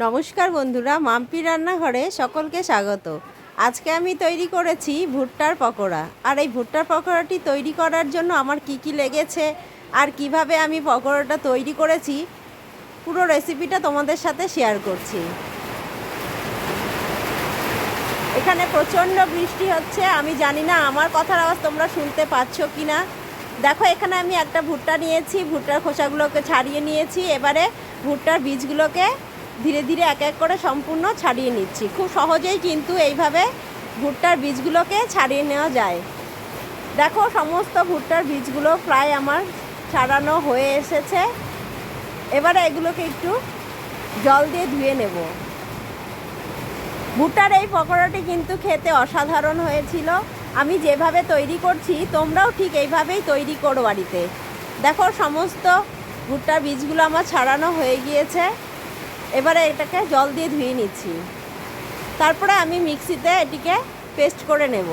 নমস্কার বন্ধুরা, মাম্পি রান্নাঘরে সকলকে স্বাগত। আজকে আমি তৈরি করেছি ভুট্টার পকোড়া। আর এই ভুট্টার পকোড়াটি তৈরি করার জন্য আমার কি লেগেছে আর কিভাবে আমি পকোড়াটা তৈরি করেছি পুরো রেসিপিটা তোমাদের সাথে শেয়ার করছি। এখানে প্রচণ্ড বৃষ্টি হচ্ছে, আমি জানি না আমার কথার আওয়াজ তোমরা শুনতে পাচ্ছ কি না। দেখো, এখানে আমি একটা ভুট্টা নিয়েছি, ভুট্টার খোসাগুলোকে ছাড়িয়ে নিয়েছি। এবারে ভুট্টার বীজগুলোকে ধীরে ধীরে এক এক করে সম্পূর্ণ ছাড়িয়ে নিচ্ছি। খুব সহজেই কিন্তু এইভাবে ভুট্টার বীজগুলোকে ছাড়িয়ে নেওয়া যায়। দেখো, সমস্ত ভুট্টার বীজগুলো প্রায় আমার ছাড়ানো হয়ে এসেছে। এবারে এগুলোকে একটু জল দিয়ে ধুয়ে নেব। ভুট্টার এই পকোড়াটি কিন্তু খেতে অসাধারণ হয়েছিল। আমি যেভাবে তৈরি করছি তোমরাও ঠিক এইভাবেই তৈরি করো বাড়িতে। দেখো, সমস্ত ভুট্টার বীজগুলো আমার ছাড়ানো হয়ে গিয়েছে। এবারে এটাকে জল দিয়ে ধুয়ে নিচ্ছি। তারপরে আমি মিক্সিতে এটিকে পেস্ট করে নেব।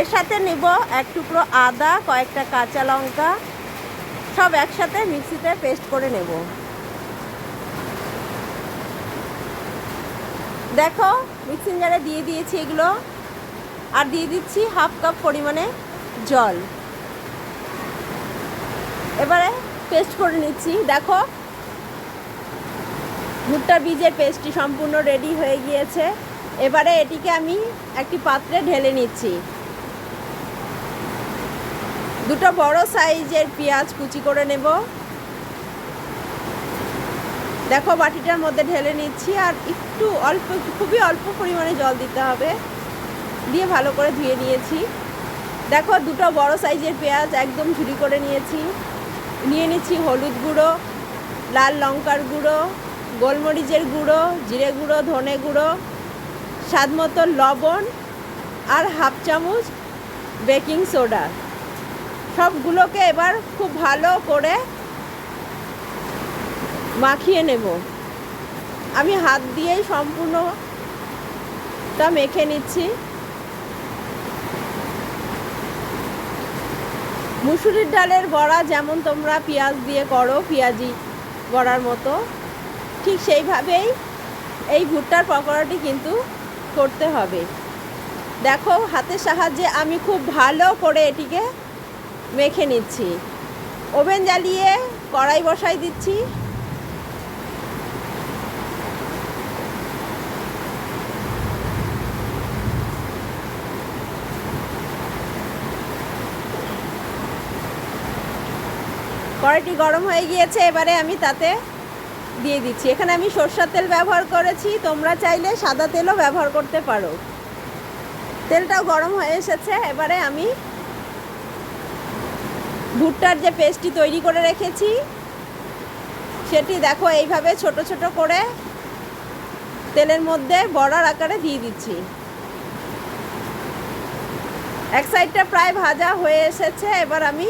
এর সাথে নেব এক টুকরো আদা, কয়েকটা কাঁচা লঙ্কা, সব একসাথে মিক্সিতে পেস্ট করে নেব। দেখো, মিক্সিং জারে দিয়ে দিয়েছি এগুলো, আর দিয়ে দিচ্ছি হাফ কাপ পরিমাণে জল। এবারে পেস্ট করে নিচ্ছি। দেখো, ভুট্টার বীজের পেস্টটি সম্পূর্ণ রেডি হয়ে গিয়েছে। এবারে এটিকে আমি একটি পাত্রে ঢেলে নিচ্ছি। দুটো বড় সাইজের পেঁয়াজ কুচি করে নেব। দেখো, বাটিটার মধ্যে ঢেলে নিচ্ছি, আর একটু খুবই অল্প পরিমাণে জল দিতে হবে, দিয়ে ভালো করে ধুয়ে নিয়েছি। দেখো, দুটো বড় সাইজের পেঁয়াজ একদম ঝুরি করে নিয়েছি। নিয়ে নিচ্ছি হলুদ গুঁড়ো, লাল লঙ্কার গুঁড়ো, গোলমরিচের গুঁড়ো, জিরে গুঁড়ো, ধনে গুঁড়ো, স্বাদ মতো লবণ, আর হাফ চামচ বেকিং সোডা। সবগুলোকে এবার খুব ভালো করে মাখিয়ে নেব। আমি হাত দিয়েই সম্পূর্ণটা মেখে নিচ্ছি। মুসুরির ডালের বড়া যেমন তোমরা পেঁয়াজ দিয়ে করো, পেঁয়াজি বড়ার মতো, ঠিক সেইভাবেই এই ভুট্টার পকোড়াটি কিন্তু করতে হবে। দেখো, হাতের সাহায্যে আমি খুব ভালো করে এটিকে মেখে নিচ্ছি। ওভেন জ্বালিয়ে কড়াই বসাই দিচ্ছি। কড়াইটি গরম হয়ে গিয়েছে। এবারে আমি তাতে দিয়ে দিচ্ছি। এখানে আমি সরষের তেল ব্যবহার করেছি, তোমরা চাইলে সাদা তেলও ব্যবহার করতে পারো। তেলটাও গরম হয়ে এসেছে। এবারে আমি ভুট্টার যে পেস্টটি তৈরি করে রেখেছি সেটি দেখো এইভাবে ছোট ছোট করে তেলের মধ্যে বড়ার আকারে দিয়ে দিচ্ছি। এক সাইডটা প্রায় ভাজা হয়ে এসেছে। এবার আমি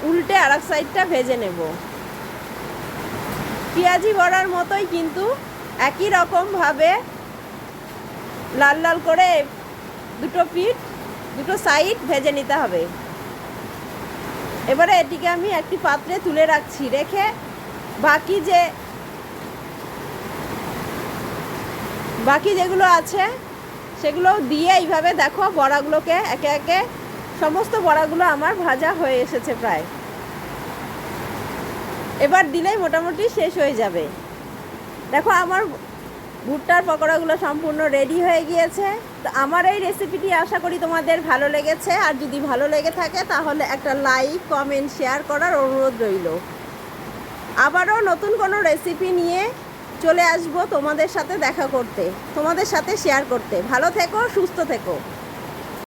উল্টে আর এক সাইডটা ভেজে নেব। পেঁয়াজি বড়ার মতোই কিন্তু একই রকমভাবে লাল লাল করে দুটো সাইড ভেজে নিতে হবে। এবারে এটিকে আমি একটি পাত্রে তুলে রাখছি। রেখে বাকি যেগুলো আছে সেগুলো দিয়ে এইভাবে দেখো বড়াগুলোকে একে একে সমস্ত বড়াগুলো আমার ভাজা হয়ে এসেছে প্রায়। এবার দিলেই মোটামুটি শেষ হয়ে যাবে। দেখো, আমার ভুট্টার পকোড়াগুলো সম্পূর্ণ রেডি হয়ে গিয়েছে। তো আমার এই রেসিপিটি আশা করি তোমাদের ভালো লেগেছে। আর যদি ভালো লেগে থাকে তাহলে একটা লাইক, কমেন্ট, শেয়ার করার অনুরোধ রইল। আবারও নতুন কোনো রেসিপি নিয়ে চলে আসবো তোমাদের সাথে দেখা করতে, তোমাদের সাথে শেয়ার করতে। ভালো থেকো, সুস্থ থেকো।